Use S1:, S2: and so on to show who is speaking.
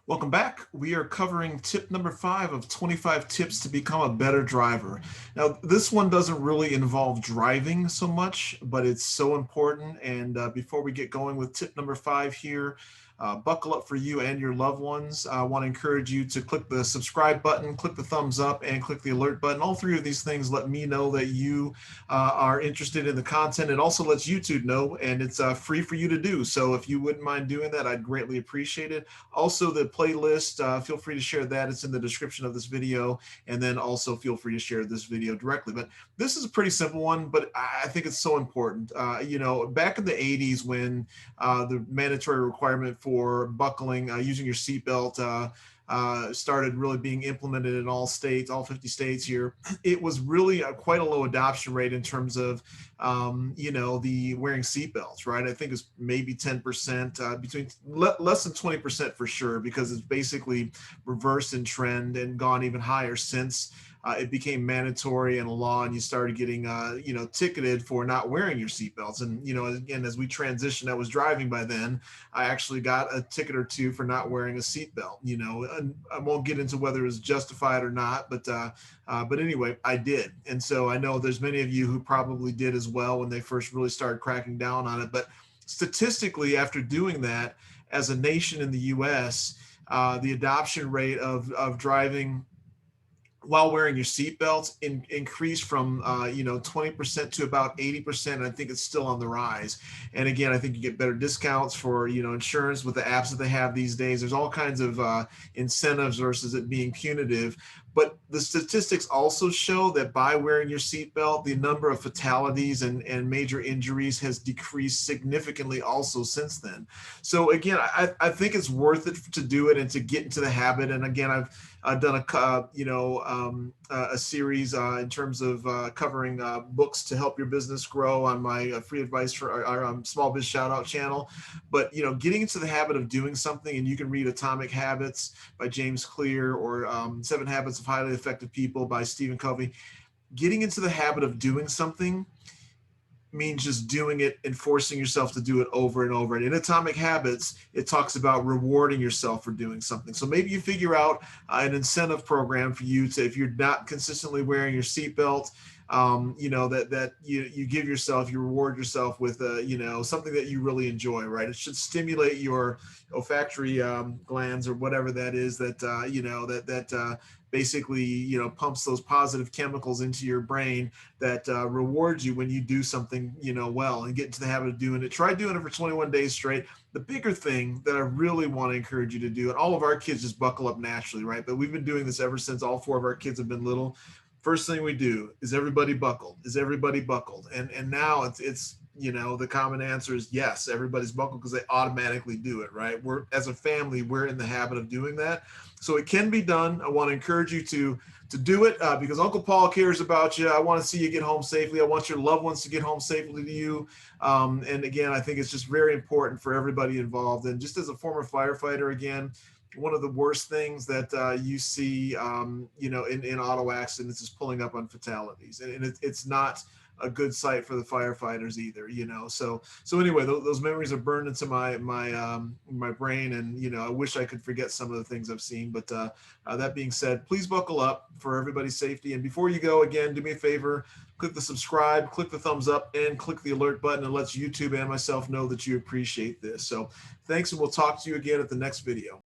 S1: Welcome back. We are covering tip number 5 of 25 tips to become a better driver. Now, this one doesn't really involve driving so much, but it's so important. And before we get going with tip number 5 here, buckle up for you and your loved ones. I want to encourage you to click the subscribe button, click the thumbs up, and click the alert button. All three of these things let me know that you are interested in the content. It also lets YouTube know, and it's free for you to do. So if you wouldn't mind doing that, I'd greatly appreciate it. Also, the playlist, feel free to share that. It's in the description of this video. And then also feel free to share this video directly. But this is a pretty simple one, but I think it's so important. Back in the 80s when the mandatory requirement for buckling, using your seatbelt, started really being implemented in all states, all 50 states here, it was really quite a low adoption rate in terms of, the wearing seatbelts, right? I think it's maybe 10%, between less than 20% for sure, because it's basically reversed in trend and gone even higher since it became mandatory and a law, and you started getting, ticketed for not wearing your seatbelts. And, again, as we transitioned, I was driving by then, I actually got a ticket or two for not wearing a seatbelt, and I won't get into whether it was justified or not, but anyway, I did. And so I know there's many of you who probably did as well when they first really started cracking down on it. But statistically, after doing that, as a nation in the US, the adoption rate of driving while wearing your seatbelts increased from 20% to about 80%. I think it's still on the rise. And again, I think you get better discounts for insurance with the apps that they have these days. There's all kinds of incentives versus it being punitive. But the statistics also show that by wearing your seatbelt, the number of fatalities and major injuries has decreased significantly also since then. So again, I think it's worth it to do it and to get into the habit. And again, I've done a series in terms of covering books to help your business grow on my free advice for our small biz shout out channel. But getting into the habit of doing something, and you can read Atomic Habits by James Clear or 7 Habits of Highly Effective People by Stephen Covey. Getting into the habit of doing something means just doing it and forcing yourself to do it over and over. And in Atomic Habits, it talks about rewarding yourself for doing something. So maybe you figure out an incentive program for you to, if you're not consistently wearing your seatbelt, that you give yourself, you reward yourself with, something that you really enjoy, right? It should stimulate your olfactory glands or whatever that is that basically, pumps those positive chemicals into your brain that rewards you when you do something, well, and get into the habit of doing it. Try doing it for 21 days straight. The bigger thing that I really want to encourage you to do, and all of our kids just buckle up naturally, right? But we've been doing this ever since all 4 of our kids have been little. First thing we do is everybody buckled? Is everybody buckled? And now it's the common answer is yes, everybody's buckled because they automatically do it, right? We're, as a family, we're in the habit of doing that. So it can be done. I want to encourage you to do it because Uncle Paul cares about you. I want to see you get home safely. I want your loved ones to get home safely to you. And again, I think it's just very important for everybody involved. And just as a former firefighter, again, one of the worst things that you see, in auto accidents is pulling up on fatalities, and it's not a good sight for the firefighters either. So anyway, those memories are burned into my brain, and I wish I could forget some of the things I've seen. But that being said, please buckle up for everybody's safety. And before you go, again, do me a favor. Click the subscribe, click the thumbs up, and click the alert button. It lets YouTube and myself know that you appreciate this. So thanks, and we'll talk to you again at the next video.